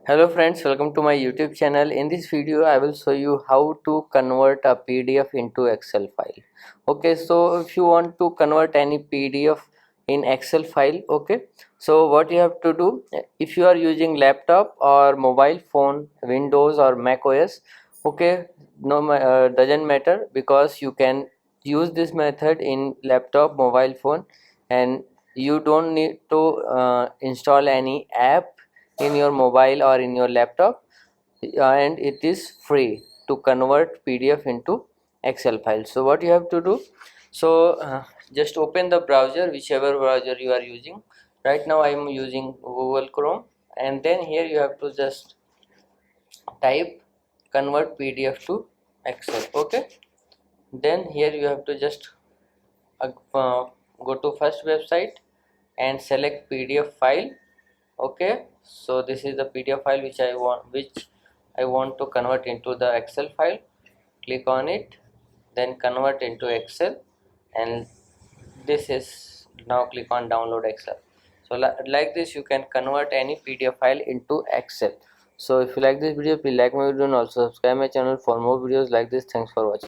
Hello friends, welcome to my YouTube channel. In this video I will show you how to convert a PDF into Excel file. Okay, so if you want to convert any PDF in Excel file, okay, so what you have to do, if you are using laptop or mobile phone, Windows or Mac OS, okay, doesn't matter, because you can use this method in laptop, mobile phone, and you don't need to install any app in your mobile or in your laptop, and it is free to convert PDF into Excel file. So what you have to do, so just open the browser, whichever browser you are using. Right now I am using Google Chrome, and then here you have to just type convert PDF to Excel. Okay, then here you have to just go to first website and select PDF file. Okay, so this is the PDF file which I want to convert into the Excel file. Click on it, then convert into Excel, and this is now click on download Excel. So like this you can convert any PDF file into Excel. So if you like this video, please like my video and also subscribe my channel for more videos like this. Thanks for watching.